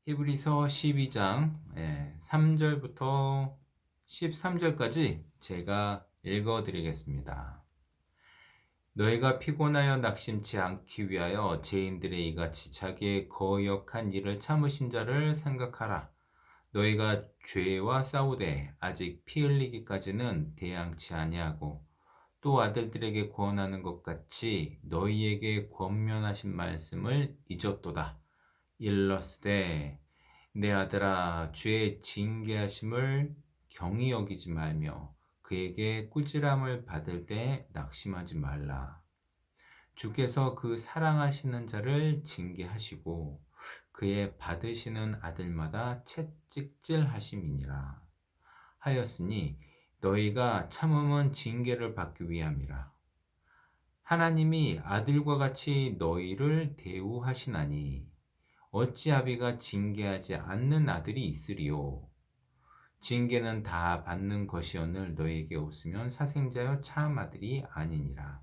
히브리서 12장 3절부터 13절까지 제가 읽어드리겠습니다. 너희가 피곤하여 낙심치 않기 위하여 죄인들의 이같이 자기의 거역한 일을 참으신 자를 생각하라. 너희가 죄와 싸우되 아직 피 흘리기까지는 대항치 아니하고 또 아들들에게 권하는 것 같이 너희에게 권면하신 말씀을 잊었도다. 일러스되 내 아들아 주의 징계하심을 경히 여기지 말며 그에게 꾸지람을 받을 때 낙심하지 말라. 주께서 그 사랑하시는 자를 징계하시고 그의 받으시는 아들마다 채찍질하심이니라. 하였으니 너희가 참음은 징계를 받기 위함이라. 하나님이 아들과 같이 너희를 대우하시나니 어찌 아비가 징계하지 않는 아들이 있으리요. 징계는 다 받는 것이오늘 너희에게 없으면 사생자여 참 아들이 아니니라.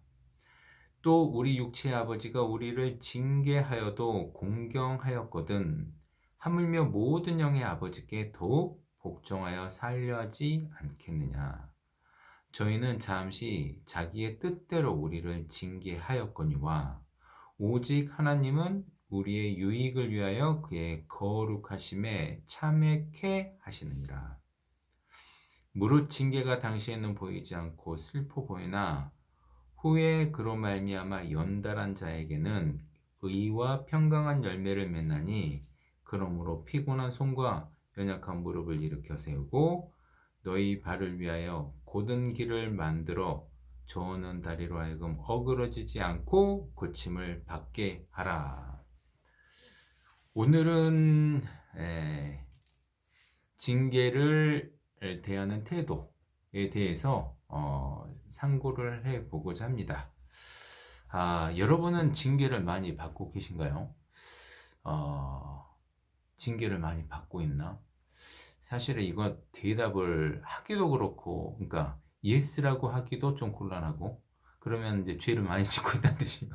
또 우리 육체의 아버지가 우리를 징계하여도 공경하였거든 하물며 모든 영의 아버지께 더욱 복종하여 살려 하지 않겠느냐. 저희는 잠시 자기의 뜻대로 우리를 징계하였거니와 오직 하나님은 우리의 유익을 위하여 그의 거룩하심에 참회케 하시느니라. 무릇 징계가 당시에는 보이지 않고 슬퍼 보이나 후에 그로 말미암아 연달한 자에게는 의와 평강한 열매를 맺나니 그러므로 피곤한 손과 연약한 무릎을 일으켜 세우고 너희 발을 위하여 곧은 길을 만들어 저어는 다리로 하여금 어그러지지 않고 고침을 받게 하라. 오늘은 징계를 대하는 태도에 대해서 상고를 해보고자 합니다. 여러분은 징계를 많이 받고 계신가요? 징계를 많이 받고 있나? 사실은 이거 대답을 하기도 그렇고, 그러니까 예스라고 하기도 좀 곤란하고, 그러면 이제 죄를 많이 짓고 있다는 뜻이고,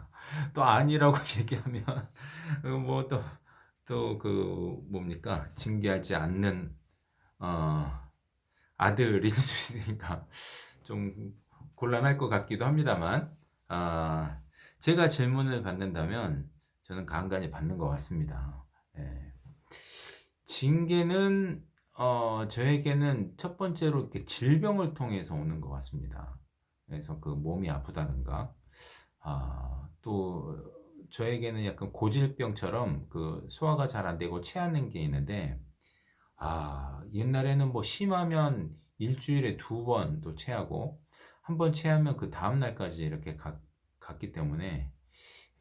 또 아니라고 얘기하면 뭐 또 그 뭡니까 징계하지 않는 아들이 될 수 있으니까 좀 곤란할 것 같기도 합니다만, 제가 질문을 받는다면 저는 간간히 받는 것 같습니다. 징계는 저에게는 첫 번째로 이렇게 질병을 통해서 오는 것 같습니다. 그래서 그 몸이 아프다든가, 또 저에게는 약간 고질병처럼 그 소화가 잘 안 되고 체하는 게 있는데, 옛날에는 뭐 심하면 일주일에 2번도 체하고, 한 번 체하면 그 다음날까지 이렇게 갔기 때문에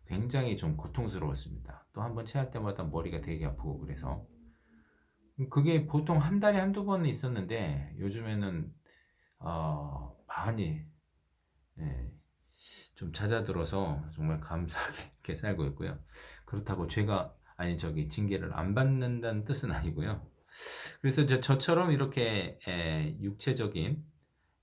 굉장히 좀 고통스러웠습니다. 또 한 번 체할 때마다 머리가 되게 아프고 그래서 그게 보통 한 달에 한두 번은 있었는데 요즘에는 많이 좀 잦아들어서 정말 감사하게 이렇게 살고 있고요. 그렇다고 죄가 아니 저기 징계를 안 받는다는 뜻은 아니고요. 그래서 저처럼 이렇게 육체적인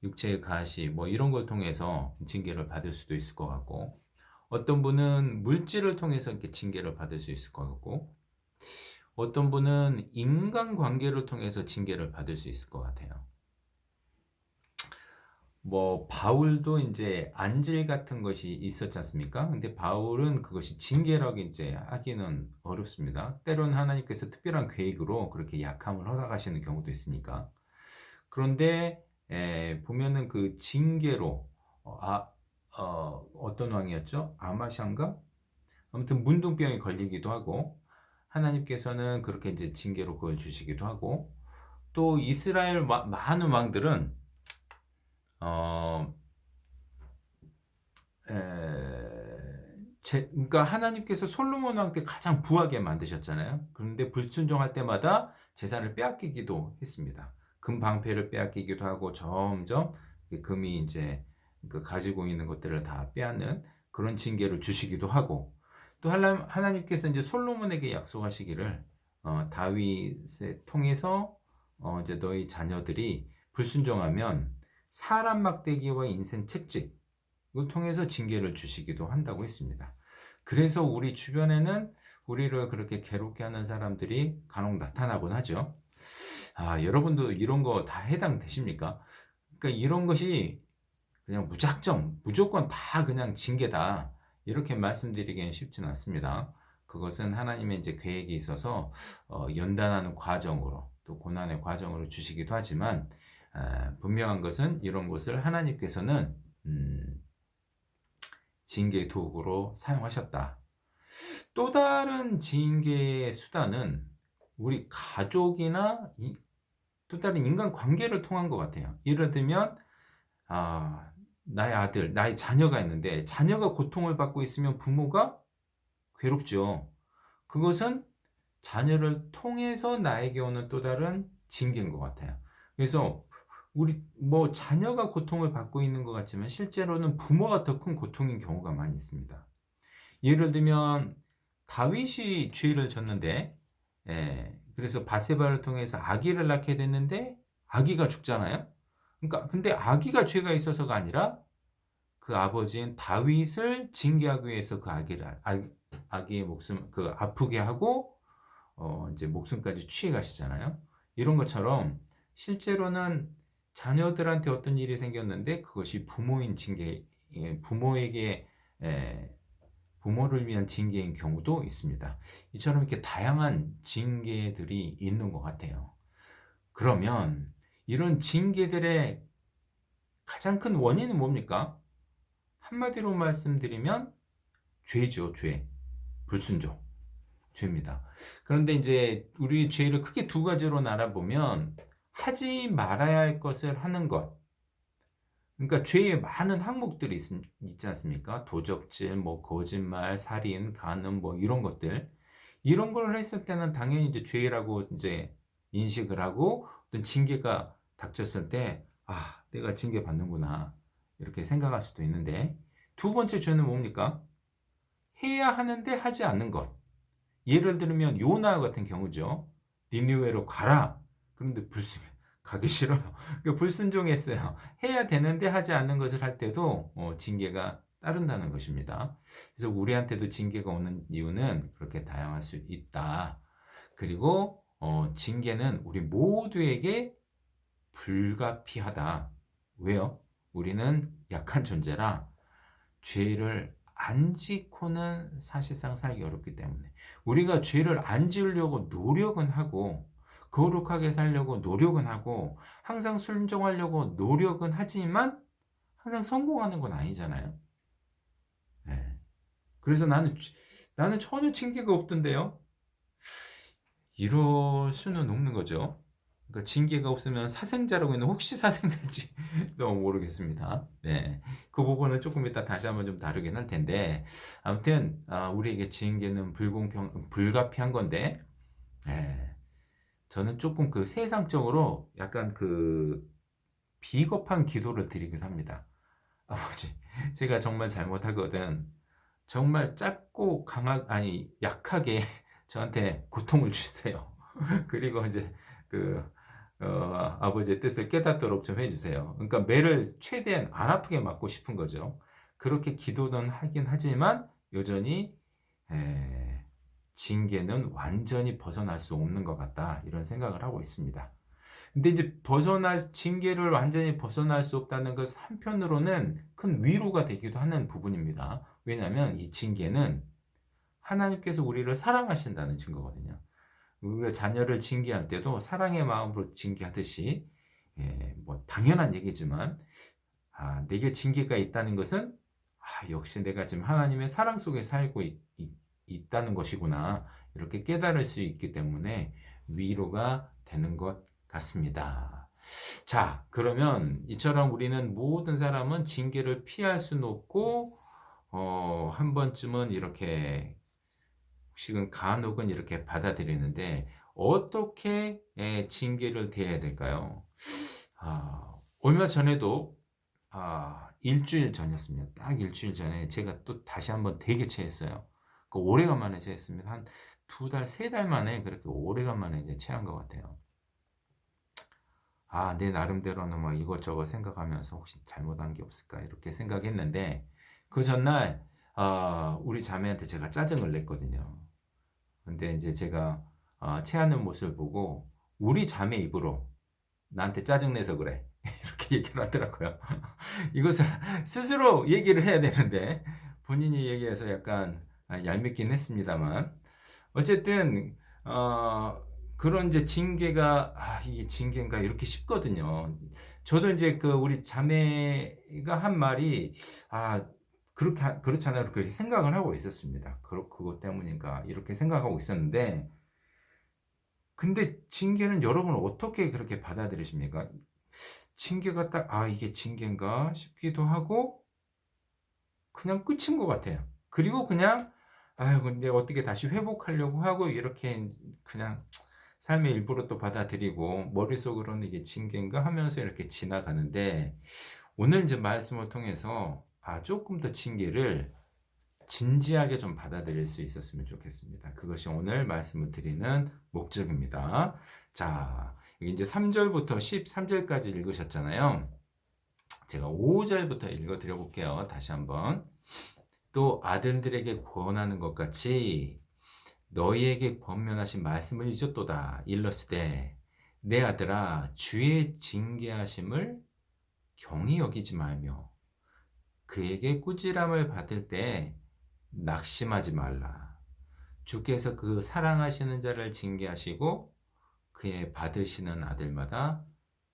육체의 가시 뭐 이런 걸 통해서 징계를 받을 수도 있을 것 같고, 어떤 분은 물질을 통해서 이렇게 징계를 받을 수 있을 것 같고, 어떤 분은 인간관계를 통해서 징계를 받을 수 있을 것 같아요. 뭐 바울도 이제 안질 같은 것이 있었지 않습니까? 근데 바울은 그것이 징계라고 이제 하기는 어렵습니다. 때로는 하나님께서 특별한 계획으로 그렇게 약함을 허락하시는 경우도 있으니까. 그런데 보면은 그 징계로 어떤 왕이었죠? 아마샹가? 아무튼 문둥병에 걸리기도 하고, 하나님께서는 그렇게 이제 징계로 그걸 주시기도 하고, 또 이스라엘 많은 왕들은 어, 그러니까 하나님께서 솔로몬 왕 때 가장 부하게 만드셨잖아요. 그런데 불순종할 때마다 제사를 빼앗기기도 했습니다. 금 방패를 빼앗기기도 하고 점점 금이 이제 그 가지고 있는 것들을 다 빼앗는 그런 징계를 주시기도 하고, 또 하나님께서 이제 솔로몬에게 약속하시기를 다윗을 통해서 이제 너희 자녀들이 불순종하면 사람 막대기와 인생 채찍 이걸 통해서 징계를 주시기도 한다고 했습니다. 그래서 우리 주변에는 우리를 그렇게 괴롭게 하는 사람들이 간혹 나타나곤 하죠. 여러분도 이런 거 다 해당되십니까? 그러니까 이런 것이 그냥 무작정, 무조건 다 그냥 징계다. 이렇게 말씀드리기는 쉽지는 않습니다. 그것은 하나님의 이제 계획이 있어서 연단하는 과정으로 또 고난의 과정으로 주시기도 하지만 분명한 것은 이런 것을 하나님께서는 징계의 도구로 사용하셨다. 또 다른 징계의 수단은 우리 가족이나 또 다른 인간 관계를 통한 것 같아요. 예를 들면 나의 아들, 나의 자녀가 있는데 자녀가 고통을 받고 있으면 부모가 괴롭죠. 그것은 자녀를 통해서 나에게 오는 또 다른 징계인 것 같아요. 그래서 우리 자녀가 고통을 받고 있는 것 같지만 실제로는 부모가 더 큰 고통인 경우가 많이 있습니다. 예를 들면 다윗이 죄를 졌는데 그래서 바세바를 통해서 아기를 낳게 됐는데 아기가 죽잖아요. 그러니까 근데 아기가 죄가 있어서가 아니라 그 아버지인 다윗을 징계하기 위해서 그 아기의 목숨 아프게 하고 이제 목숨까지 취해 가시잖아요. 이런 것처럼 실제로는 자녀들한테 어떤 일이 생겼는데 그것이 부모인 징계, 부모에게 부모를 위한 징계인 경우도 있습니다. 이처럼 이렇게 다양한 징계들이 있는 것 같아요. 그러면 이런 징계들의 가장 큰 원인은 뭡니까? 한마디로 말씀드리면 죄죠, 죄. 불순종. 죄입니다. 그런데 이제 우리 죄를 크게 두 가지로 나눠보면 하지 말아야 할 것을 하는 것. 그러니까 죄의 많은 항목들이 있지 않습니까? 도적질, 거짓말, 살인, 간음, 이런 것들. 이런 걸 했을 때는 당연히 이제 죄라고 이제 인식을 하고 어떤 징계가 닥쳤을 때, 내가 징계 받는구나. 이렇게 생각할 수도 있는데, 두 번째 죄는 뭡니까? 해야 하는데 하지 않는 것. 예를 들면 요나 같은 경우죠. 니느웨로 가라. 그런데 가기 싫어요. 그러니까 불순종했어요. 해야 되는데 하지 않는 것을 할 때도 징계가 따른다는 것입니다. 그래서 우리한테도 징계가 오는 이유는 그렇게 다양할 수 있다. 그리고 징계는 우리 모두에게 불가피하다. 왜요? 우리는 약한 존재라 죄를 안 짓고는 사실상 살기 어렵기 때문에 우리가 죄를 안 지으려고 노력은 하고 거룩하게 살려고 노력은 하고 항상 순종하려고 노력은 하지만 항상 성공하는 건 아니잖아요. 네. 그래서 나는 전혀 징계가 없던데요. 이럴 수는 없는 거죠. 그러니까 징계가 없으면 사생자라고 있는 혹시 사생자인지 너무 모르겠습니다. 네, 그 부분은 조금 이따 다시 한번 좀 다루긴 할 텐데 아무튼 우리에게 징계는 불가피한 건데 저는 조금 그 세상적으로 약간 그 비겁한 기도를 드리긴 합니다. 아버지, 제가 정말 잘못하거든. 정말 작고 약하게 저한테 고통을 주세요. 그리고 이제 그 아버지의 뜻을 깨닫도록 좀 해주세요. 그러니까 매를 최대한 안 아프게 맞고 싶은 거죠. 그렇게 기도는 하긴 하지만 여전히 징계는 완전히 벗어날 수 없는 것 같다 이런 생각을 하고 있습니다. 근데 이제 징계를 완전히 벗어날 수 없다는 것 한편으로는 큰 위로가 되기도 하는 부분입니다. 왜냐하면 이 징계는 하나님께서 우리를 사랑하신다는 증거거든요. 우리가 자녀를 징계할 때도 사랑의 마음으로 징계하듯이 당연한 얘기지만 내게 징계가 있다는 것은 역시 내가 지금 하나님의 사랑 속에 살고 있다는 것이구나 이렇게 깨달을 수 있기 때문에 위로가 되는 것 같습니다. 자, 그러면 이처럼 우리는 모든 사람은 징계를 피할 수는 없고 한 번쯤은 이렇게 혹은 간혹은 이렇게 받아들이는데 어떻게 징계를 대해야 될까요? 얼마 전에도 일주일 전이었습니다. 딱 일주일 전에 제가 또 다시 한번 되게 체했어요. 오래간만에 체했습니다. 한 2달, 3달 만에 그렇게 오래간만에 이제 체한 것 같아요. 내 나름대로는 막 이것저것 생각하면서 혹시 잘못한 게 없을까 이렇게 생각했는데 그 전날 우리 자매한테 제가 짜증을 냈거든요. 근데 이제 제가 체하는 모습을 보고 우리 자매 입으로 나한테 짜증내서 그래. 이렇게 얘기를 하더라고요. 이것을 스스로 얘기를 해야 되는데 본인이 얘기해서 약간 얄밉긴 했습니다만 어쨌든 그런 이제 징계가 이게 징계인가 이렇게 싶거든요. 저도 이제 그 우리 자매가 한 말이 아 그렇게 그렇잖아요. 그렇게 생각을 하고 있었습니다. 그것 때문인가 이렇게 생각하고 있었는데 근데 징계는 여러분 어떻게 그렇게 받아들이십니까? 징계가 딱 이게 징계인가 싶기도 하고 그냥 끝인 것 같아요. 그리고 그냥 아유 근데 어떻게 다시 회복하려고 하고 이렇게 그냥 삶의 일부로 또 받아들이고 머릿속으로는 이게 징계인가 하면서 이렇게 지나가는데 오늘 이제 말씀을 통해서 조금 더 징계를 진지하게 좀 받아들일 수 있었으면 좋겠습니다. 그것이 오늘 말씀을 드리는 목적입니다. 자, 여기 이제 3절부터 13절까지 읽으셨잖아요. 제가 5절부터 읽어 드려 볼게요. 다시 한번. 또 아들들에게 권하는 것 같이 너희에게 권면하신 말씀을 잊었도다. 일러스되 내 아들아 주의 징계하심을 경히 여기지 말며 그에게 꾸지람을 받을 때 낙심하지 말라. 주께서 그 사랑하시는 자를 징계하시고 그의 받으시는 아들마다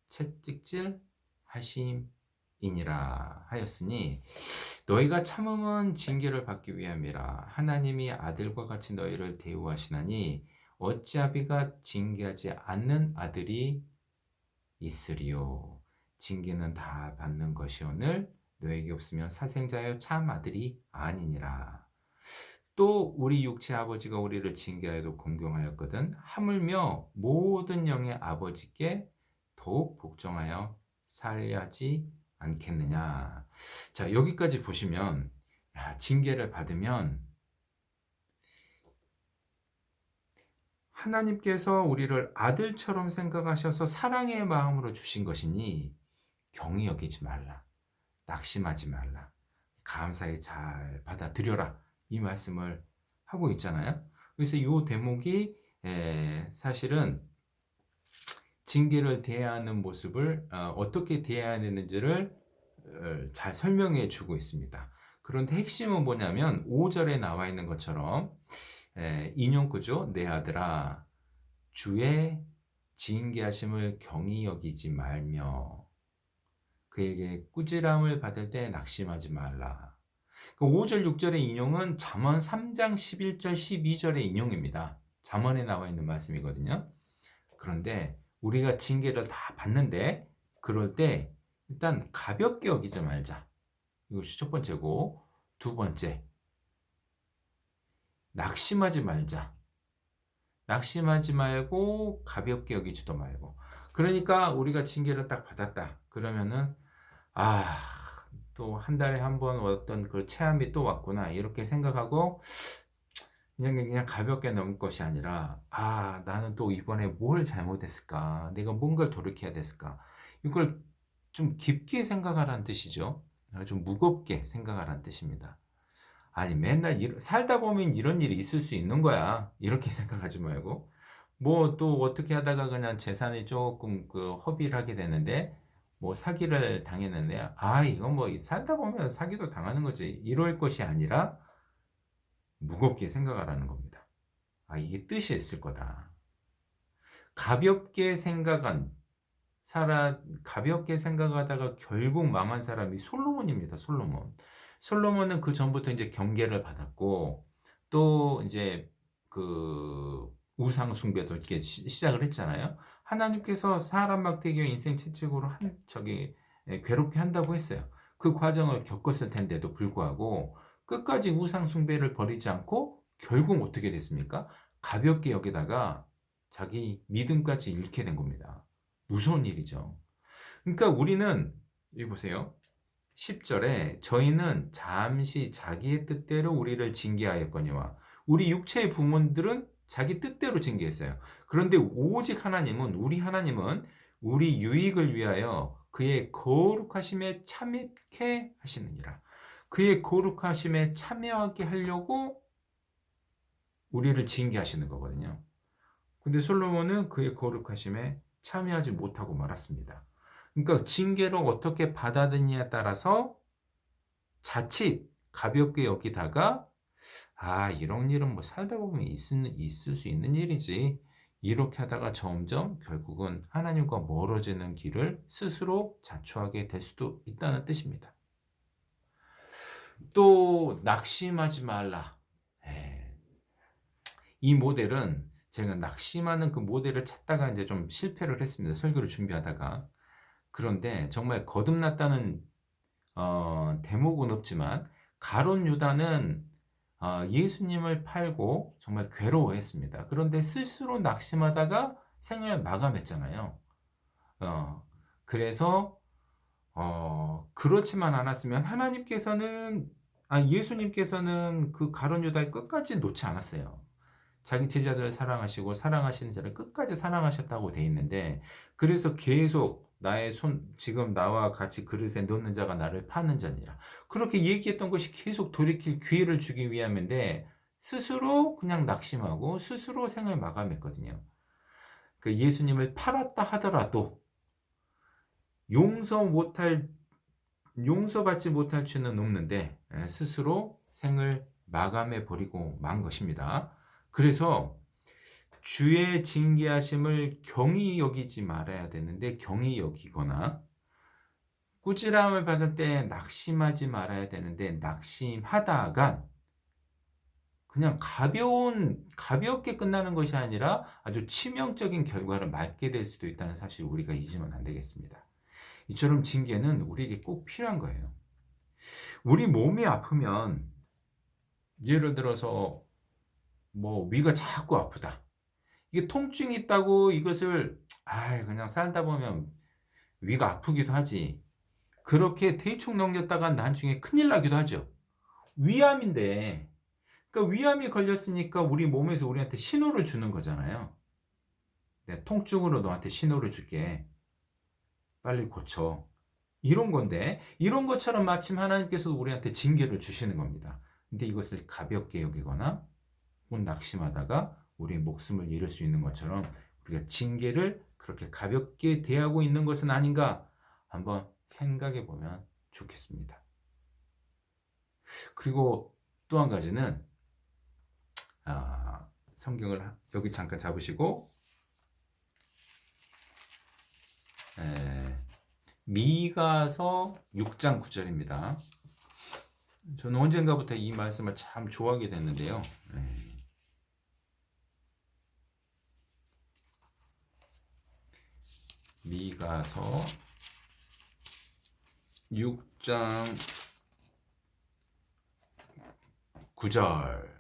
채찍질 하심이니라 하였으니 너희가 참음은 징계를 받기 위함이라. 하나님이 아들과 같이 너희를 대우하시나니 어찌 아비가 징계하지 않는 아들이 있으리요. 징계는 다 받는 것이오늘 너에게 없으면 사생자여 참 아들이 아니니라. 또 우리 육체 아버지가 우리를 징계하여도 공경하였거든 하물며 모든 영의 아버지께 더욱 복종하여 살려지 않겠느냐. 자, 여기까지 보시면 징계를 받으면 하나님께서 우리를 아들처럼 생각하셔서 사랑의 마음으로 주신 것이니 경히 여기지 말라. 낙심하지 말라. 감사히 잘 받아들여라. 이 말씀을 하고 있잖아요. 그래서 이 대목이 사실은 징계를 대하는 모습을 어떻게 대해야 되는지를 잘 설명해 주고 있습니다. 그런데 핵심은 뭐냐면 5절에 나와 있는 것처럼 인용구죠. 내 아들아 주의 징계하심을 경히 여기지 말며 그에게 꾸지람을 받을 때 낙심하지 말라. 5절 6절의 인용은 잠언 3장 11절 12절의 인용입니다. 잠언에 나와 있는 말씀이거든요. 그런데 우리가 징계를 다 받는데 그럴 때 일단 가볍게 여기지 말자. 이것이 첫 번째고 두 번째 낙심하지 말자. 낙심하지 말고 가볍게 여기지도 말고. 그러니까 우리가 징계를 딱 받았다. 그러면은 또 한 달에 한 번 어떤 그 체험이 또 왔구나. 이렇게 생각하고 그냥 가볍게 넘을 것이 아니라 나는 또 이번에 뭘 잘못했을까? 내가 뭔가를 돌이켜야 됐을까? 이걸 좀 깊게 생각하라는 뜻이죠. 좀 무겁게 생각하라는 뜻입니다. 아니 맨날 살다 보면 이런 일이 있을 수 있는 거야. 이렇게 생각하지 말고 뭐 또 어떻게 하다가 그냥 재산이 조금 그 허비를 하게 되는데 뭐 사기를 당했는데 이건 뭐 살다 보면 사기도 당하는 거지. 이럴 것이 아니라 무겁게 생각하라는 겁니다. 이게 뜻이 있을 거다. 가볍게 생각한 가볍게 생각하다가 결국 망한 사람이 솔로몬입니다. 솔로몬은 그 전부터 이제 경계를 받았고 또 이제 그 우상 숭배도 이렇게 시작을 했잖아요. 하나님께서 사람 막대기와 인생 채찍으로 괴롭게 한다고 했어요. 그 과정을 겪었을 텐데도 불구하고 끝까지 우상 숭배를 버리지 않고 결국 어떻게 됐습니까? 가볍게 여기다가 자기 믿음까지 잃게 된 겁니다. 무서운 일이죠. 그러니까 우리는 여기 보세요. 10절에 저희는 잠시 자기의 뜻대로 우리를 징계하였거니와 우리 육체의 부모들은 자기 뜻대로 징계했어요. 그런데 오직 우리 하나님은 우리 유익을 위하여 그의 거룩하심에 참여케 하시느니라. 그의 거룩하심에 참여하게 하려고 우리를 징계하시는 거거든요. 근데 솔로몬은 그의 거룩하심에 참여하지 못하고 말았습니다. 그러니까 징계를 어떻게 받아들이냐에 따라서 자칫 가볍게 여기다가 이런 일은 뭐 살다 보면 있을 수 있는 일이지. 이렇게 하다가 점점 결국은 하나님과 멀어지는 길을 스스로 자초하게 될 수도 있다는 뜻입니다. 또 낙심하지 말라. 예. 이 모델은 제가 낙심하는 그 모델을 찾다가 이제 좀 실패를 했습니다. 설교를 준비하다가. 그런데 정말 거듭났다는 대목은 없지만 가룟 유다는 예수님을 팔고 정말 괴로워했습니다. 그런데 스스로 낙심하다가 생을 마감했잖아요. 그래서 그렇지만 않았으면 예수님께서는 그 가룟 유다를 끝까지 놓지 않았어요. 자기 제자들을 사랑하시고 사랑하시는 자를 끝까지 사랑하셨다고 돼 있는데, 그래서 계속 지금 나와 같이 그릇에 넣는 자가 나를 파는 자니라. 그렇게 얘기했던 것이 계속 돌이킬 기회를 주기 위함인데, 스스로 그냥 낙심하고 스스로 생을 마감했거든요. 그 예수님을 팔았다 하더라도 용서받지 못할 죄는 없는데, 스스로 생을 마감해 버리고 만 것입니다. 그래서 주의 징계하심을 경히 여기지 말아야 되는데 경히 여기거나, 꾸지람을 받을 때 낙심하지 말아야 되는데 낙심하다가 그냥 가볍게 끝나는 것이 아니라 아주 치명적인 결과를 맞게 될 수도 있다는 사실을 우리가 잊으면 안 되겠습니다. 이처럼 징계는 우리에게 꼭 필요한 거예요. 우리 몸이 아프면, 예를 들어서 뭐 위가 자꾸 아프다. 이게 통증이 있다고 이것을 그냥 살다 보면 위가 아프기도 하지. 그렇게 대충 넘겼다가 나중에 큰일 나기도 하죠. 위암인데, 그러니까 위암이 걸렸으니까 우리 몸에서 우리한테 신호를 주는 거잖아요. 내 통증으로 너한테 신호를 줄게. 빨리 고쳐. 이런 건데, 이런 것처럼 마침 하나님께서 우리한테 징계를 주시는 겁니다. 근데 이것을 가볍게 여기거나 낙심하다가 우리의 목숨을 잃을 수 있는 것처럼 우리가 징계를 그렇게 가볍게 대하고 있는 것은 아닌가 한번 생각해 보면 좋겠습니다. 그리고 또 한 가지는, 성경을 여기 잠깐 잡으시고, 미가서 6장 9절입니다. 저는 언젠가부터 이 말씀을 참 좋아하게 됐는데요. 미가서 6장 9절.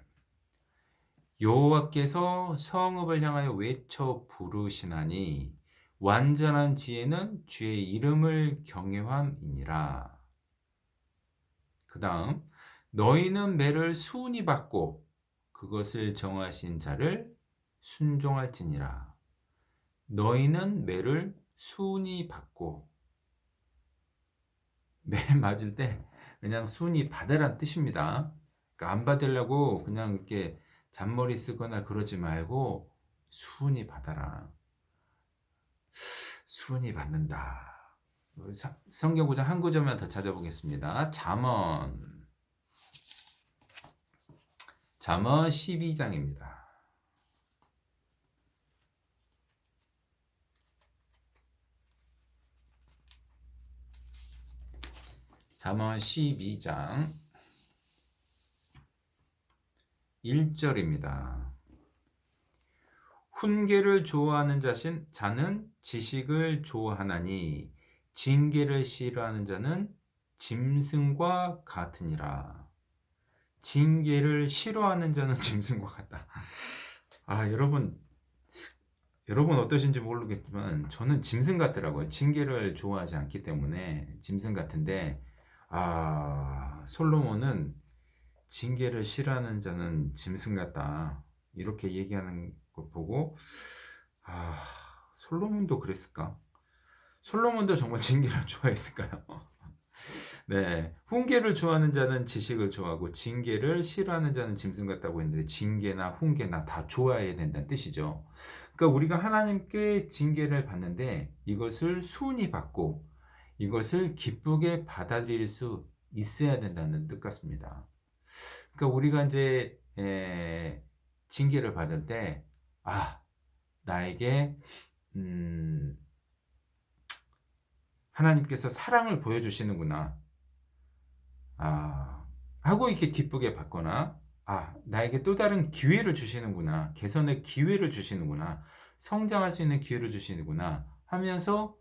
여호와께서 성읍을 향하여 외쳐 부르시나니 완전한 지혜는 주의 이름을 경외함이니라. 그 다음, 너희는 매를 수은히 받고 그것을 정하신 자를 순종할지니라. 너희는 매를 수은히 받고, 매 맞을 때 그냥 수은히 받으란 뜻입니다. 그러니까 안 받으려고 그냥 이렇게 잔머리 쓰거나 그러지 말고 수은히 받아라. 수은히 받는다. 성경 구절 한 구절만 더 찾아보겠습니다. 잠언 12장입니다. 잠언 12장 1절입니다. 훈계를 좋아하는 자는 지식을 좋아하나니 징계를 싫어하는 자는 짐승과 같으니라. 징계를 싫어하는 자는 짐승과 같다. 여러분 어떠신지 모르겠지만 저는 짐승 같더라고요. 징계를 좋아하지 않기 때문에 짐승 같은데, 솔로몬은 징계를 싫어하는 자는 짐승 같다, 이렇게 얘기하는 거 보고, 솔로몬도 그랬을까? 솔로몬도 정말 징계를 좋아했을까요? 네. 훈계를 좋아하는 자는 지식을 좋아하고 징계를 싫어하는 자는 짐승 같다고 했는데 징계나 훈계나 다 좋아해야 된다는 뜻이죠. 그러니까 우리가 하나님께 징계를 받는데 이것을 순히 받고 이것을 기쁘게 받아들일 수 있어야 된다는 뜻 같습니다. 그러니까 우리가 이제 징계를 받을 때 아, 나에게 음, 하나님께서 사랑을 보여주시는구나. 아, 하고 이렇게 기쁘게 받거나, 아, 나에게 또 다른 기회를 주시는구나. 개선의 기회를 주시는구나. 성장할 수 있는 기회를 주시는구나. 하면서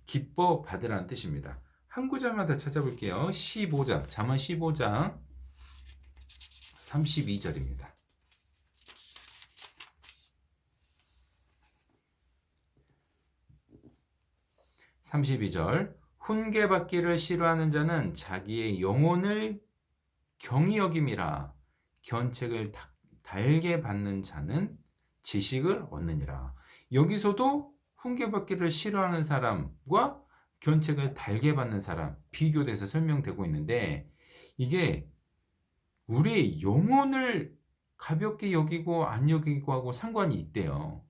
기뻐 받으라는 뜻입니다. 한 구절마다 찾아볼게요. 15장, 잠언 15장 32절입니다. 32절. 훈계받기를 싫어하는 자는 자기의 영혼을 경히 여김이라. 견책을 달게 받는 자는 지식을 얻느니라. 여기서도 훈계받기를 싫어하는 사람과 견책을 달게 받는 사람 비교돼서 설명되고 있는데, 이게 우리의 영혼을 가볍게 여기고 안 여기고 하고 상관이 있대요.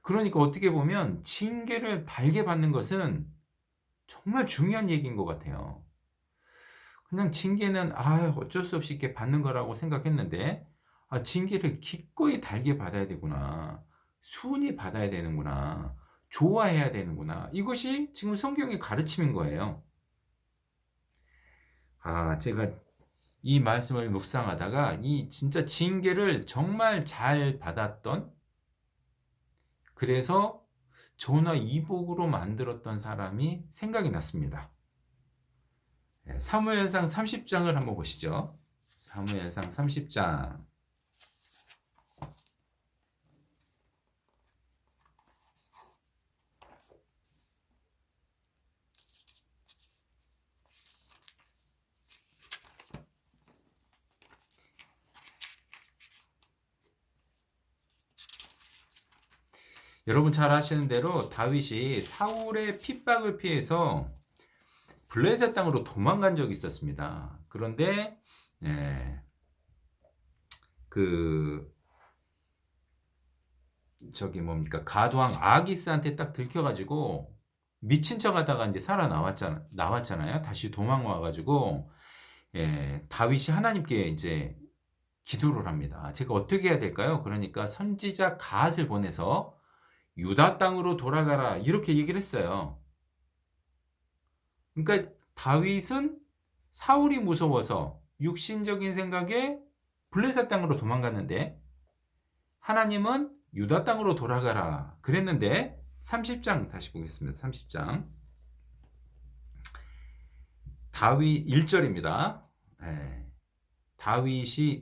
그러니까 어떻게 보면 징계를 달게 받는 것은 정말 중요한 얘기인 것 같아요. 그냥 징계는 어쩔 수 없이 이렇게 받는 거라고 생각했는데, 징계를 기꺼이 달게 받아야 되구나. 순히 받아야 되는구나. 좋아해야 되는구나. 이것이 지금 성경의 가르침인 거예요. 제가 이 말씀을 묵상하다가 이 진짜 징계를 정말 잘 받았던, 그래서 저나 이복으로 만들었던 사람이 생각이 났습니다. 사무엘상 30장을 한번 보시죠. 사무엘상 30장. 여러분 잘 아시는 대로 다윗이 사울의 핍박을 피해서 블레셋 땅으로 도망간 적이 있었습니다. 그런데 그 가두왕 아기스한테 딱 들켜가지고 미친 척하다가 이제 나왔잖아요. 다시 도망와가지고 다윗이 하나님께 이제 기도를 합니다. 제가 어떻게 해야 될까요? 그러니까 선지자 갓을 보내서 유다 땅으로 돌아가라 이렇게 얘기를 했어요. 그러니까 다윗은 사울이 무서워서 육신적인 생각에 블레셋 땅으로 도망갔는데, 하나님은 유다 땅으로 돌아가라 그랬는데, 30장 다시 보겠습니다. 30장 다윗 1절입니다.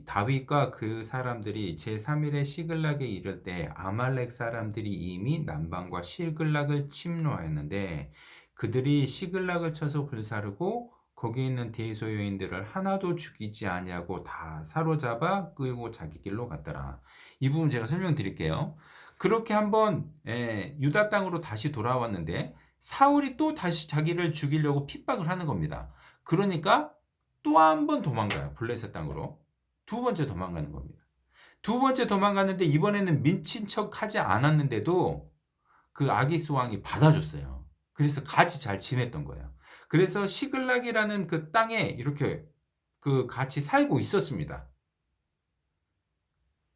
다윗과 그 사람들이 제3일에 시글락에 이를 때 아말렉 사람들이 이미 남방과 시글락을 침노하였는데 그들이 시글락을 쳐서 불사르고 거기 있는 대소여인들을 하나도 죽이지 아니하고 다 사로잡아 끌고 자기 길로 갔더라. 이 부분 제가 설명드릴게요. 그렇게 한번 유다 땅으로 다시 돌아왔는데 사울이 또 다시 자기를 죽이려고 핍박을 하는 겁니다. 그러니까 또 한 번 도망가요. 블레셋 땅으로. 두 번째 도망가는 겁니다. 두 번째 도망갔는데 이번에는 미친 척 하지 않았는데도 그 아기스 왕이 받아줬어요. 그래서 같이 잘 지냈던 거예요. 그래서 시글락이라는 그 땅에 이렇게 같이 살고 있었습니다.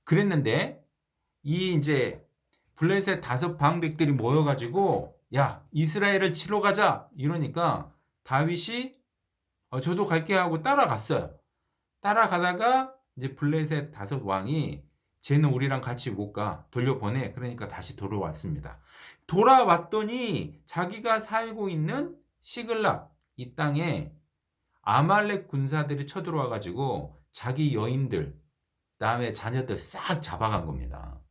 그랬는데 이 이제 블레셋 5 방백들이 모여가지고 야 이스라엘을 치러 가자 이러니까 다윗이 저도 갈게 하고 따라갔어요. 따라가다가 이제 블레셋 5 왕이 쟤는 우리랑 같이 못 가. 돌려보내. 그러니까 다시 돌아왔습니다. 돌아왔더니 자기가 살고 있는 시글락 이 땅에 아말렉 군사들이 쳐들어와 가지고 자기 여인들 그다음에 자녀들 싹 잡아간 겁니다.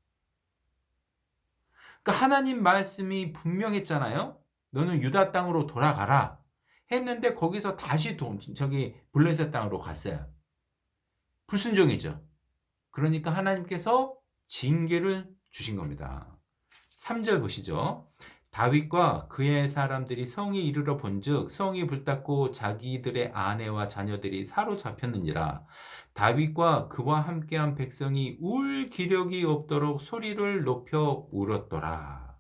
그러니까 하나님 말씀이 분명했잖아요. 너는 유다 땅으로 돌아가라. 했는데 거기서 다시 블레셋 땅으로 갔어요. 불순종이죠. 그러니까 하나님께서 징계를 주신 겁니다. 3절 보시죠. 다윗과 그의 사람들이 성에 이르러 본즉 성이 불탔고 자기들의 아내와 자녀들이 사로잡혔느니라. 다윗과 그와 함께한 백성이 울 기력이 없도록 소리를 높여 울었더라.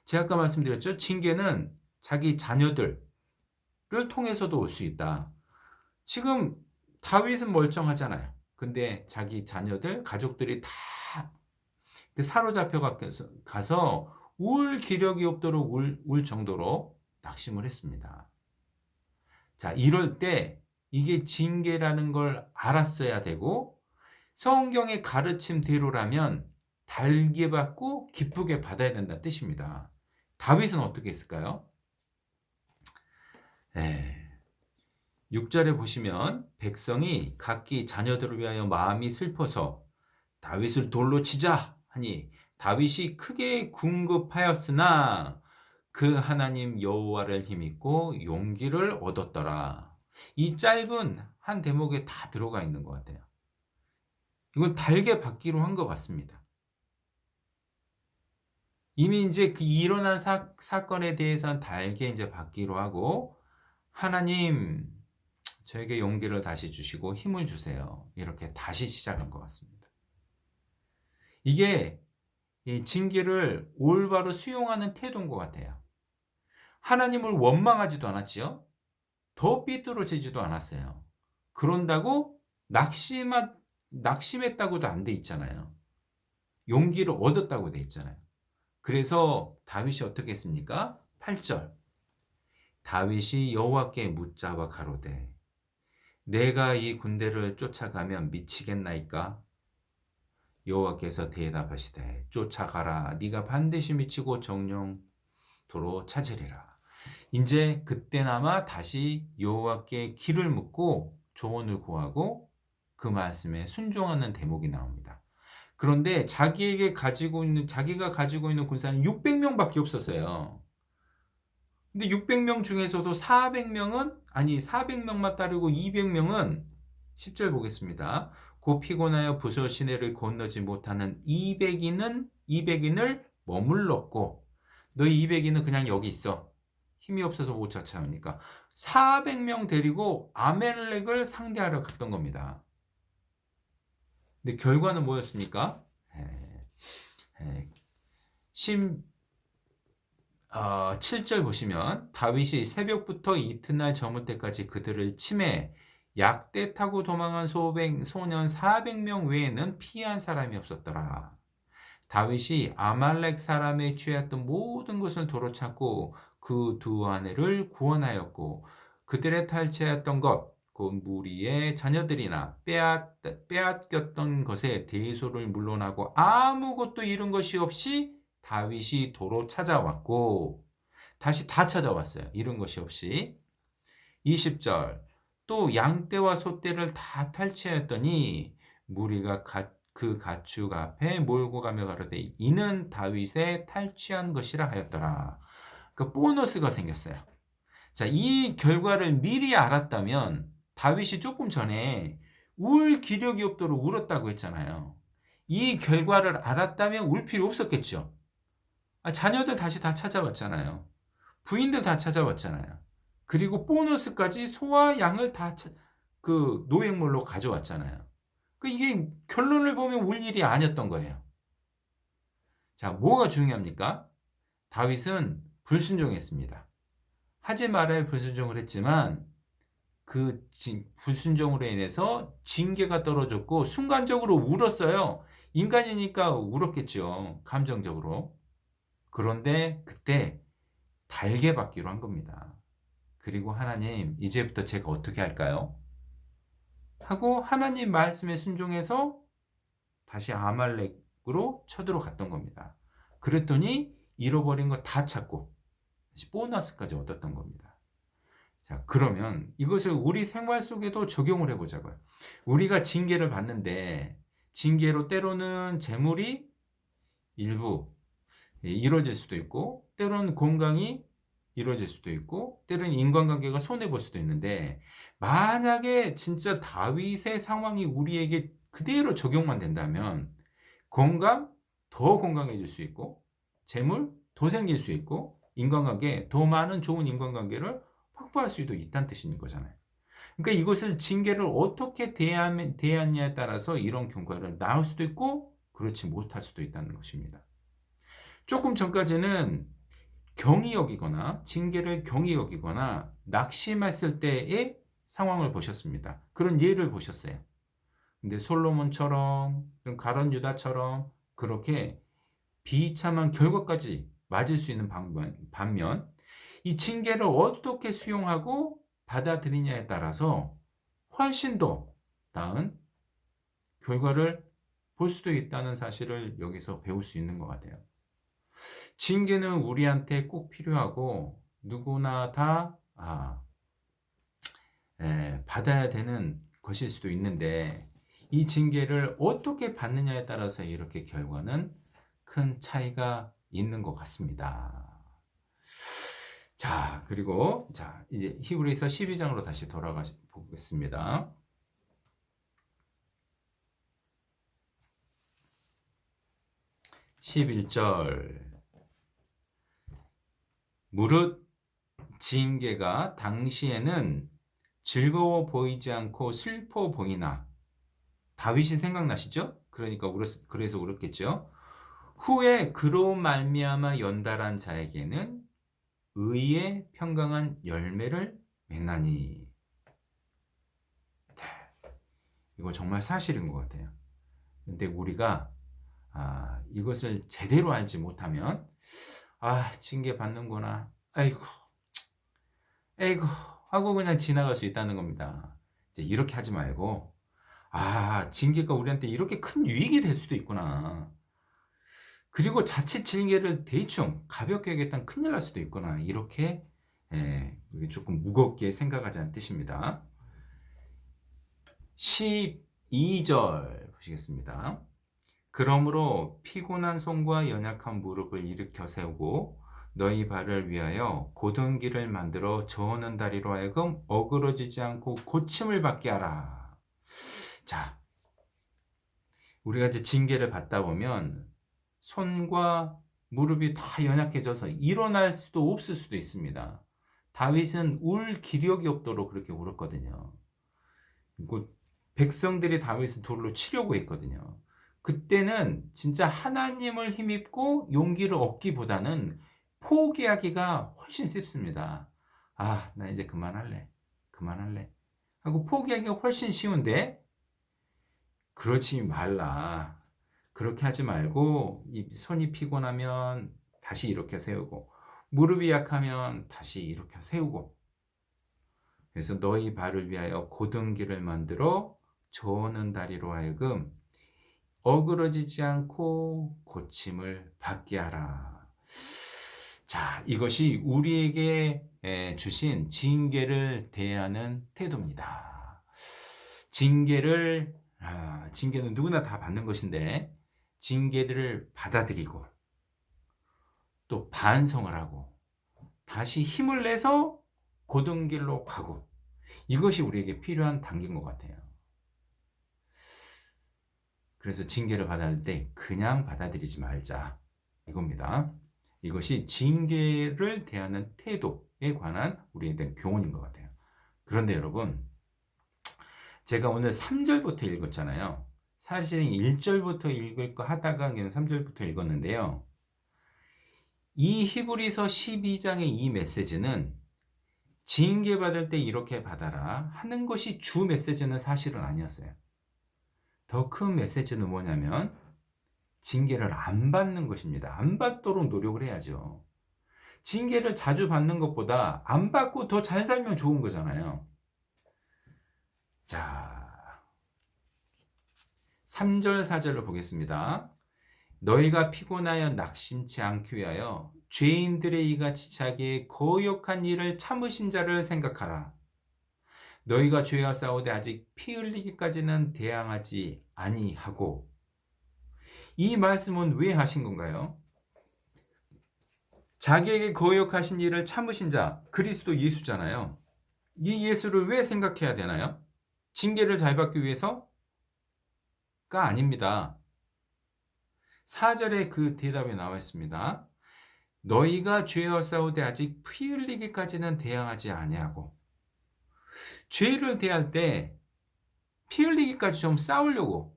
제가 아까 말씀드렸죠. 징계는 자기 자녀들을 통해서도 올 수 있다. 지금 다윗은 멀쩡하잖아요. 근데 자기 자녀들, 가족들이 다 사로잡혀 가서 울 기력이 없도록 울 정도로 낙심을 했습니다. 자, 이럴 때 이게 징계라는 걸 알았어야 되고 성경의 가르침대로라면 달게 받고 기쁘게 받아야 된다는 뜻입니다. 다윗은 어떻게 했을까요? 6절에 보시면 백성이 각기 자녀들을 위하여 마음이 슬퍼서 다윗을 돌로 치자 하니 다윗이 크게 궁급하였으나 그 하나님 여호와를 힘입고 용기를 얻었더라. 이 짧은 한 대목에 다 들어가 있는 것 같아요. 이걸 달게 받기로 한 것 같습니다. 이미 이제 그 일어난 사건에 대해서는 달게 이제 받기로 하고 하나님 저에게 용기를 다시 주시고 힘을 주세요. 이렇게 다시 시작한 것 같습니다. 이게 이 징계를 올바로 수용하는 태도인 것 같아요. 하나님을 원망하지도 않았지요. 더 삐뚤어지지도 않았어요. 그런다고 낙심했다고도 안 돼 있잖아요. 용기를 얻었다고 돼 있잖아요. 그래서 다윗이 어떻게 했습니까? 8절. 다윗이 여호와께 묻자와 가로되 내가 이 군대를 쫓아가면 미치겠나이까? 여호와께서 대답하시되 쫓아가라. 네가 반드시 미치고 정령도로 찾으리라. 이제 그때나마 다시 여호와께 길을 묻고 조언을 구하고 그 말씀에 순종하는 대목이 나옵니다. 그런데 자기가 가지고 있는 군사는 600명밖에 없었어요. 근데 600명 중에서도 400명만 따르고 200명은 10절 보겠습니다. 곧 피곤하여 부서 시내를 건너지 못하는 200인을 머물렀고 너희 200인은 그냥 여기 있어. 힘이 없어서 못 쫓아오니까 400명 데리고 아멜렉을 상대하러 갔던 겁니다. 근데 결과는 뭐였습니까? 7절 보시면 다윗이 새벽부터 이튿날 저물 때까지 그들을 치매 약대 타고 도망한 소년 400명 외에는 피한 사람이 없었더라. 다윗이 아말렉 사람에 취했던 모든 것을 도로 찾고 그 두 아내를 구원하였고 그들의 탈취하였던 것 곧 무리의 자녀들이나 빼앗겼던 것에 대소를 물러나고 아무것도 잃은 것이 없이 다윗이 도로 찾아왔고 다시 다 찾아왔어요. 잃은 것이 없이. 20절 또 양떼와 소떼를 다 탈취하였더니 무리가 그 가축 앞에 몰고 가며 가로되 이는 다윗의 탈취한 것이라 하였더라. 그 보너스가 생겼어요. 자, 이 결과를 미리 알았다면 다윗이 조금 전에 울 기력이 없도록 울었다고 했잖아요. 이 결과를 알았다면 울 필요 없었겠죠. 자녀들 다시 다 찾아왔잖아요. 부인들 다 찾아왔잖아요. 그리고 보너스까지 소와 양을 다 그 노획물로 가져왔잖아요. 이게 결론을 보면 울 일이 아니었던 거예요. 자, 뭐가 중요합니까? 다윗은 불순종했습니다. 하지 말아야 불순종을 했지만 그 불순종으로 인해서 징계가 떨어졌고 순간적으로 울었어요. 인간이니까 울었겠죠. 감정적으로. 그런데 그때 달게 받기로 한 겁니다. 그리고 하나님 이제부터 제가 어떻게 할까요? 하고 하나님 말씀에 순종해서 다시 아말렉으로 쳐들어갔던 겁니다. 그랬더니 잃어버린 거 다 찾고 다시 보너스까지 얻었던 겁니다. 자, 그러면 이것을 우리 생활 속에도 적용을 해보자고요. 우리가 징계를 받는데 징계로 때로는 재물이 일부 이루어질 수도 있고 때로는 건강이 이루어질 수도 있고 때로는 인간관계가 손해볼 수도 있는데 만약에 진짜 다윗의 상황이 우리에게 그대로 적용만 된다면 건강 더 건강해질 수 있고 재물 더 생길 수 있고 인간관계, 더 많은 좋은 인간관계를 확보할 수도 있다는 뜻인 거잖아요. 그러니까 이것을 징계를 어떻게 대하냐에 따라서 이런 결과를 낳을 수도 있고 그렇지 못할 수도 있다는 것입니다. 조금 전까지는 경히 여기거나 징계를 경히 여기거나 낙심했을 때의 상황을 보셨습니다. 그런 예를 보셨어요. 근데 솔로몬처럼 가룟 유다처럼 그렇게 비참한 결과까지 맞을 수 있는 반면 이 징계를 어떻게 수용하고 받아들이냐에 따라서 훨씬 더 나은 결과를 볼 수도 있다는 사실을 여기서 배울 수 있는 것 같아요. 징계는 우리한테 꼭 필요하고 누구나 다 받아야 되는 것일 수도 있는데 이 징계를 어떻게 받느냐에 따라서 이렇게 결과는 큰 차이가 있는 것 같습니다. 자, 그리고 이제 히브리서 12장으로 다시 돌아가 보겠습니다. 11절. 무릇 징계가 당시에는 즐거워 보이지 않고 슬퍼 보이나. 다윗이 생각나시죠? 그러니까 그래서 울었겠죠. 후에 그로 말미암아 연달한 자에게는 의의 평강한 열매를 맺나니. 이거 정말 사실인 것 같아요. 근데 우리가 이것을 제대로 알지 못하면 징계 받는구나, 아이고 하고 그냥 지나갈 수 있다는 겁니다. 이제 이렇게 하지 말고 징계가 우리한테 이렇게 큰 유익이 될 수도 있구나. 그리고 자칫 징계를 대충 가볍게 하겠다면 큰일 날 수도 있구나. 이렇게 조금 무겁게 생각하자는 뜻입니다. 12절 보시겠습니다. 그러므로 피곤한 손과 연약한 무릎을 일으켜 세우고 너희 발을 위하여 곧은 길을 만들어 저어는 다리로 하여금 어그러지지 않고 고침을 받게 하라. 자, 우리가 이제 징계를 받다 보면 손과 무릎이 다 연약해져서 일어날 수도 없을 수도 있습니다. 다윗은 울 기력이 없도록 그렇게 울었거든요. 백성들이 다윗을 돌로 치려고 했거든요. 그때는 진짜 하나님을 힘입고 용기를 얻기보다는 포기하기가 훨씬 쉽습니다. 나 이제 그만할래 하고 포기하기가 훨씬 쉬운데, 그러지 말라. 그렇게 하지 말고 이 손이 피곤하면 다시 일으켜 세우고 무릎이 약하면 다시 일으켜 세우고, 그래서 너희 발을 위하여 곧은 길을 만들어 저어는 다리로 하여금 어그러지지 않고 고침을 받게 하라. 자, 이것이 우리에게 주신 징계를 대하는 태도입니다. 징계는 누구나 다 받는 것인데 징계들을 받아들이고 또 반성을 하고 다시 힘을 내서 곧은 길로 가고, 이것이 우리에게 필요한 단계인 것 같아요. 그래서 징계를 받을 때 그냥 받아들이지 말자, 이겁니다. 이것이 징계를 대하는 태도에 관한 우리에 대한 교훈인 것 같아요. 그런데 여러분, 제가 오늘 3절부터 읽었잖아요. 사실은 1절부터 읽을 거 하다가 그냥 3절부터 읽었는데요. 이 히브리서 12장의 이 메시지는 징계받을 때 이렇게 받아라 하는 것이 주 메시지는 사실은 아니었어요. 더 큰 메시지는 뭐냐면 징계를 안 받는 것입니다. 안 받도록 노력을 해야죠. 징계를 자주 받는 것보다 안 받고 더 잘 살면 좋은 거잖아요. 자, 3절 4절을 보겠습니다. 너희가 피곤하여 낙심치 않기 위하여 죄인들의 이같이 자기의 거역한 일을 참으신 자를 생각하라. 너희가 죄와 싸우되 아직 피 흘리기까지는 대항하지 아니하고. 이 말씀은 왜 하신 건가요? 자기에게 거역하신 일을 참으신 자, 그리스도 예수잖아요. 이 예수를 왜 생각해야 되나요? 징계를 잘 받기 위해서가 아닙니다. 4절에 그 대답이 나와 있습니다. 너희가 죄와 싸우되 아직 피 흘리기까지는 대항하지 아니하고. 죄를 대할 때 피 흘리기까지 좀 싸우려고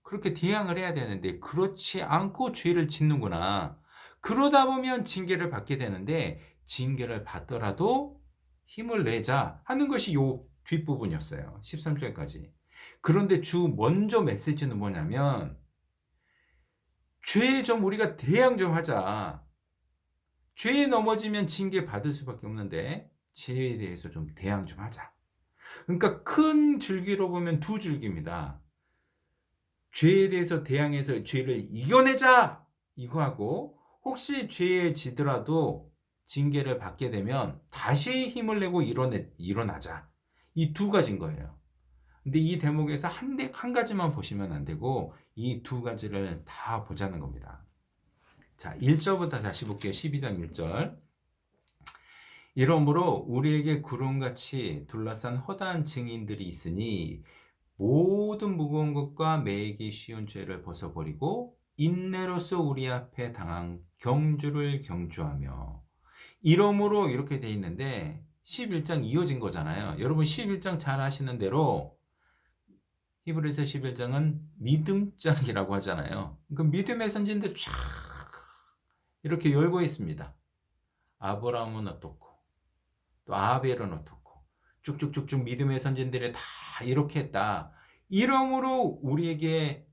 그렇게 대항을 해야 되는데 그렇지 않고 죄를 짓는구나. 그러다 보면 징계를 받게 되는데 징계를 받더라도 힘을 내자 하는 것이 요 뒷부분이었어요. 13절까지. 그런데 주 먼저 메시지는 뭐냐면 죄에 좀 우리가 대항 좀 하자. 죄에 넘어지면 징계 받을 수밖에 없는데 죄에 대해서 좀 대항 좀 하자. 그러니까 큰 줄기로 보면 두 줄기입니다. 죄에 대해서 대항해서 죄를 이겨내자 이거하고 혹시 죄에 지더라도 징계를 받게 되면 다시 힘을 내고 일어나자. 이 두 가지인 거예요. 근데 이 대목에서 한 가지만 보시면 안 되고 이 두 가지를 다 보자는 겁니다. 자, 1절부터 다시 볼게요. 12장 1절. 이러므로 우리에게 구름같이 둘러싼 허다한 증인들이 있으니 모든 무거운 것과 매이기 쉬운 죄를 벗어버리고 인내로서 우리 앞에 당한 경주를 경주하며. 이러므로 이렇게 돼 있는데 11장 이어진 거잖아요. 여러분 11장 잘 아시는 대로 히브리서 11장은 믿음장이라고 하잖아요. 그 믿음의 선진들 쫙 이렇게 열고 있습니다. 아브라함은 어떻고 또 아벨은 어떻고 쭉쭉쭉쭉 믿음의 선진들이 다 이렇게 했다. 이러므로 우리에게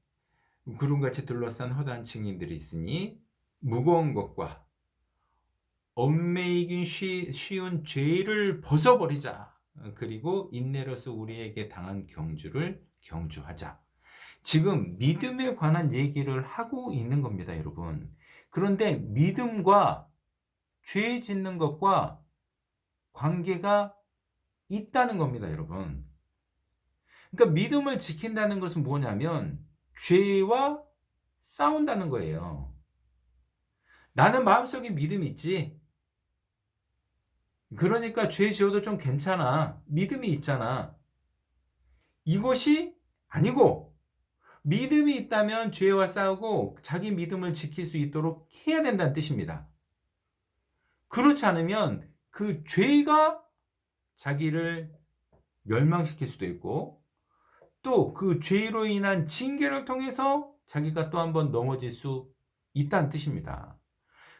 구름같이 둘러싼 허다한 증인들이 있으니 무거운 것과 얽매이긴 쉬운 죄를 벗어버리자. 그리고 인내로서 우리에게 당한 경주를 경주하자. 지금 믿음에 관한 얘기를 하고 있는 겁니다, 여러분. 그런데 믿음과 죄 짓는 것과 관계가 있다는 겁니다, 여러분. 그러니까 믿음을 지킨다는 것은 뭐냐면 죄와 싸운다는 거예요. 나는 마음속에 믿음이 있지. 그러니까 죄 지어도 좀 괜찮아. 믿음이 있잖아. 이것이 아니고 믿음이 있다면 죄와 싸우고 자기 믿음을 지킬 수 있도록 해야 된다는 뜻입니다. 그렇지 않으면 그 죄가 자기를 멸망시킬 수도 있고 또 그 죄로 인한 징계를 통해서 자기가 또 한 번 넘어질 수 있다는 뜻입니다.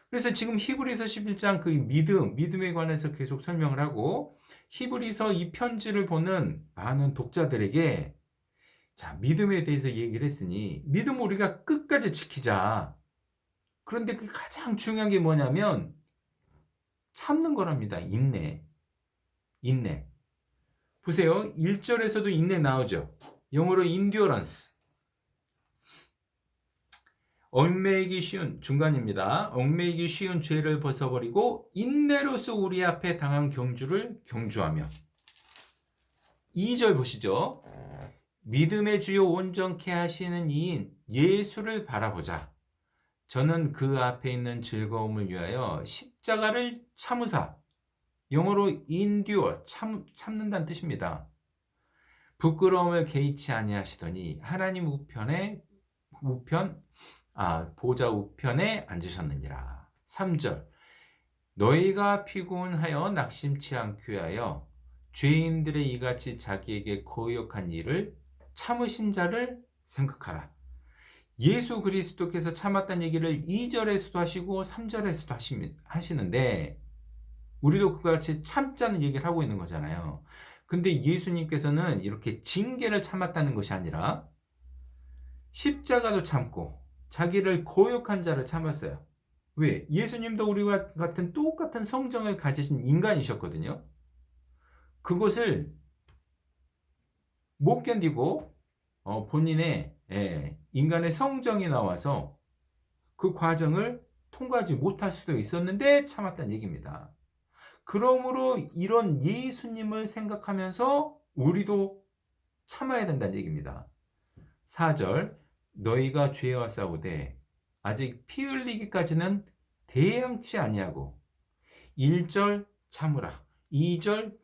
그래서 지금 히브리서 11장 그 믿음에 관해서 계속 설명을 하고 히브리서 이 편지를 보는 많은 독자들에게 자, 믿음에 대해서 얘기를 했으니 믿음 우리가 끝까지 지키자. 그런데 그 가장 중요한 게 뭐냐면 참는 거랍니다. 인내. 보세요. 1절에서도 인내 나오죠. 영어로 endurance. 얽매이기 쉬운 중간입니다. 얽매이기 쉬운 죄를 벗어버리고 인내로서 우리 앞에 당한 경주를 경주하며. 2절 보시죠. 믿음의 주요 온전케 하시는 이인 예수를 바라보자. 저는 그 앞에 있는 즐거움을 위하여 십자가를 참으사. 영어로 endure, 참는다는 뜻입니다. 부끄러움을 개의치 아니하시더니 하나님 보좌 우편에 앉으셨느니라. 3절. 너희가 피곤하여 낙심치 않게 하여 죄인들의 이같이 자기에게 거역한 일을 참으신 자를 생각하라. 예수 그리스도께서 참았다는 얘기를 2절에서도 하시고 3절에서도 하시는데 우리도 그와 같이 참자는 얘기를 하고 있는 거잖아요. 근데 예수님께서는 이렇게 징계를 참았다는 것이 아니라 십자가도 참고 자기를 거역한 자를 참았어요. 왜? 예수님도 우리와 같은 똑같은 성정을 가지신 인간이셨거든요. 그것을 못 견디고 본인의 인간의 성정이 나와서 그 과정을 통과하지 못할 수도 있었는데 참았다는 얘기입니다. 그러므로 이런 예수님을 생각하면서 우리도 참아야 된다는 얘기입니다. 4절. 너희가 죄와 싸우되 아직 피 흘리기까지는 대항치 아니하고 1절 참으라. 2절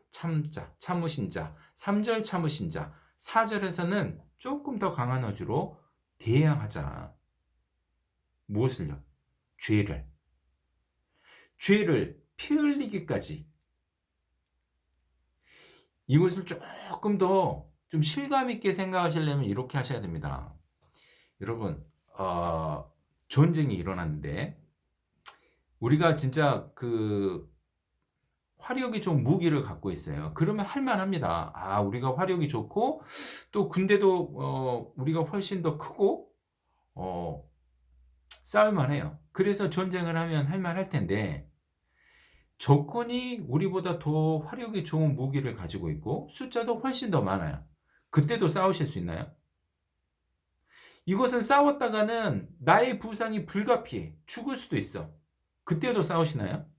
참으신 자. 3절 참으신 자. 4절에서는 조금 더 강한 어조로 대항하자. 무엇을요? 죄를. 죄를 피 흘리기까지. 이것을 조금 더 좀 실감 있게 생각하시려면 이렇게 하셔야 됩니다. 여러분, 전쟁이 일어났는데 우리가 진짜 그 화력이 좀 무기를 갖고 있어요. 그러면 할만합니다. 우리가 화력이 좋고 또 군대도 우리가 훨씬 더 크고 어, 싸울만해요. 그래서 전쟁을 하면 할만할 텐데 적군이 우리보다 더 화력이 좋은 무기를 가지고 있고 숫자도 훨씬 더 많아요. 그때도 싸우실 수 있나요? 이것은 싸웠다가는 나의 부상이 불가피해. 죽을 수도 있어. 그때도 싸우시나요?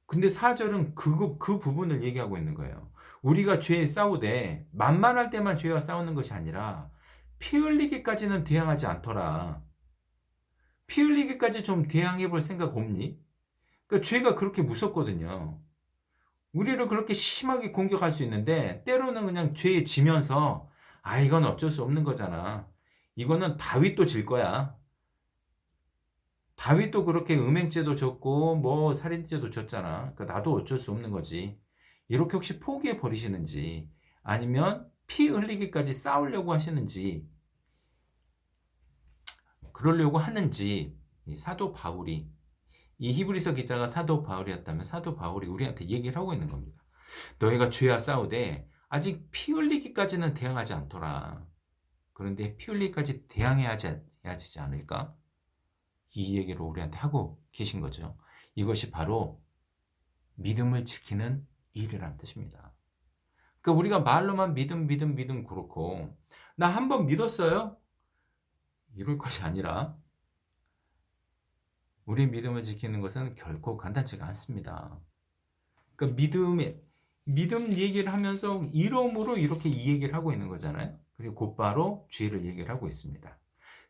근데 4절은 그 부분을 얘기하고 있는 거예요. 우리가 죄에 싸우되 만만할 때만 죄와 싸우는 것이 아니라 피 흘리기까지는 대항하지 않더라. 피 흘리기까지 좀 대항해 볼 생각 없니? 그러니까 죄가 그렇게 무섭거든요. 우리를 그렇게 심하게 공격할 수 있는데 때로는 그냥 죄에 지면서 이건 어쩔 수 없는 거잖아. 이거는 다윗도 질 거야. 다윗도 그렇게 음행죄도 졌고 뭐 살인죄도 졌잖아. 그러니까 나도 어쩔 수 없는 거지. 이렇게 혹시 포기해 버리시는지 아니면 피 흘리기까지 싸우려고 하시는지 그러려고 하는지 이 사도 바울이 이 히브리서 기자가 사도 바울이었다면 사도 바울이 우리한테 얘기를 하고 있는 겁니다. 너희가 죄와 싸우되 아직 피 흘리기까지는 대항하지 않더라. 그런데 피 흘리기까지 대항해야 하지 않을까? 이 얘기를 우리한테 하고 계신 거죠. 이것이 바로 믿음을 지키는 일이라는 뜻입니다. 그러니까 우리가 말로만 믿음 그렇고 나 한 번 믿었어요? 이럴 것이 아니라 우리 믿음을 지키는 것은 결코 간단치가 않습니다. 그러니까 믿음 얘기를 하면서 이름으로 이렇게 이 얘기를 하고 있는 거잖아요. 그리고 곧바로 죄를 얘기를 하고 있습니다.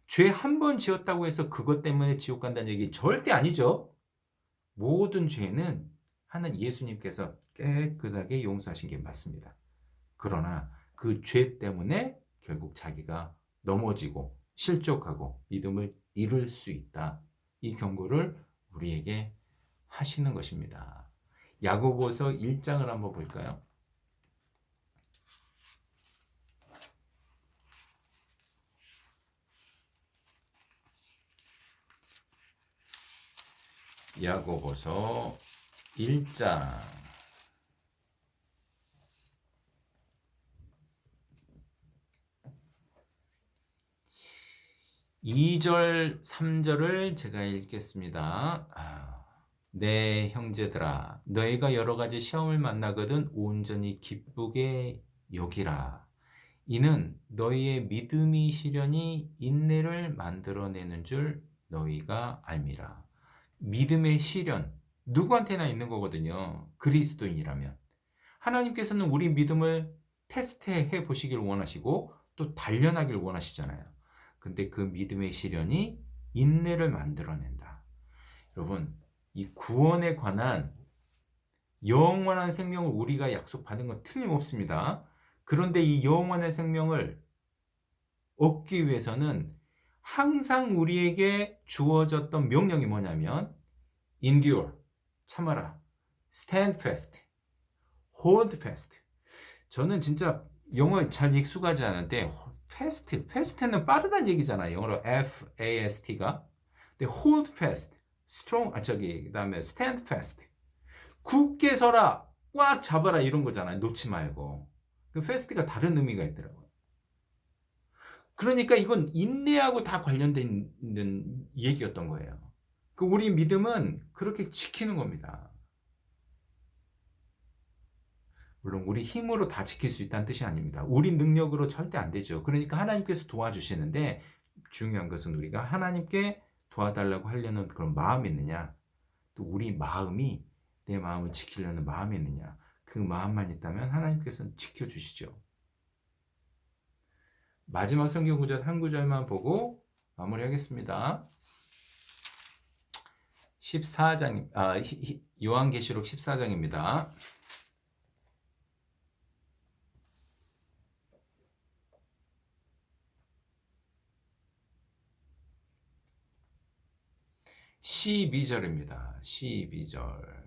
죄 한 번 지었다고 해서 그것 때문에 지옥 간다는 얘기 절대 아니죠. 모든 죄는 하나님 예수님께서 깨끗하게 용서하신 게 맞습니다. 그러나 그 죄 때문에 결국 자기가 넘어지고 실족하고 믿음을 잃을 수 있다. 이 경고를 우리에게 하시는 것입니다. 야고보서 1장을 한번 볼까요? 야고보서 1장 2절, 3절을 제가 읽겠습니다. 내 형제들아, 너희가 여러 가지 시험을 만나거든 온전히 기쁘게 여기라. 이는 너희의 믿음이 시련이 인내를 만들어내는 줄 너희가 알미라. 믿음의 시련, 누구한테나 있는 거거든요. 그리스도인이라면. 하나님께서는 우리 믿음을 테스트해 보시길 원하시고 또 단련하길 원하시잖아요. 근데 그 믿음의 시련이 인내를 만들어낸다. 여러분, 이 구원에 관한 영원한 생명을 우리가 약속받은 건 틀림없습니다. 그런데 이 영원한 생명을 얻기 위해서는 항상 우리에게 주어졌던 명령이 뭐냐면 endure, 참아라, stand fast, hold fast. 저는 진짜 영어 잘 익숙하지 않은데 fast는 빠르다는 얘기잖아요. 영어로 fast가. 근데 hold fast, strong, 그다음에 stand fast. 굳게 서라, 꽉 잡아라 이런 거잖아요. 놓지 말고. 그 fast가 다른 의미가 있더라고요. 그러니까 이건 인내하고 다 관련된 있는 얘기였던 거예요. 그 우리 믿음은 그렇게 지키는 겁니다. 물론 우리 힘으로 다 지킬 수 있다는 뜻이 아닙니다. 우리 능력으로 절대 안 되죠. 그러니까 하나님께서 도와주시는데 중요한 것은 우리가 하나님께 도와달라고 하려는 그런 마음이 있느냐, 또 우리 마음이 내 마음을 지키려는 마음이 있느냐, 그 마음만 있다면 하나님께서는 지켜주시죠. 마지막 성경 구절 한 구절만 보고 마무리하겠습니다. 14장, 요한계시록 14장입니다. 12절입니다. 12절.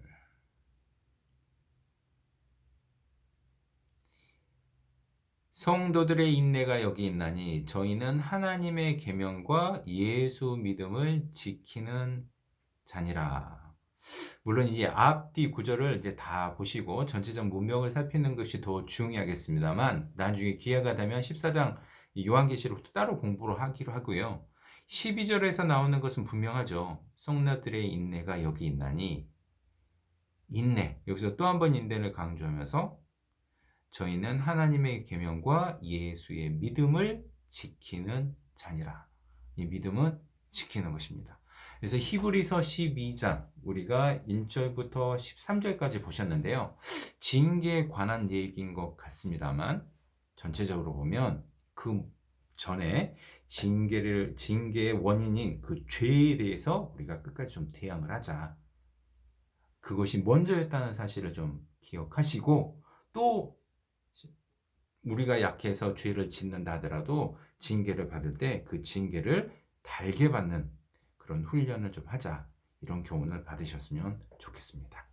성도들의 인내가 여기 있나니 저희는 하나님의 계명과 예수 믿음을 지키는 자니라. 물론 이제 앞뒤 구절을 이제 다 보시고 전체적 문맥을 살피는 것이 더 중요하겠습니다만 나중에 기회가 되면 14장 요한계시록도 따로 공부를 하기로 하고요. 12절에서 나오는 것은 분명하죠. 성도들의 인내가 여기 있나니 인내. 여기서 또 한 번 인내를 강조하면서 저희는 하나님의 계명과 예수의 믿음을 지키는 자니라. 이 믿음은 지키는 것입니다. 그래서 히브리서 12장 우리가 1절부터 13절까지 보셨는데요. 징계에 관한 얘기인 것 같습니다만 전체적으로 보면 그 전에 징계의 원인인 그 죄에 대해서 우리가 끝까지 좀 대항을 하자. 그것이 먼저였다는 사실을 좀 기억하시고 또 우리가 약해서 죄를 짓는다 하더라도 징계를 받을 때 그 징계를 달게 받는 그런 훈련을 좀 하자. 이런 교훈을 받으셨으면 좋겠습니다.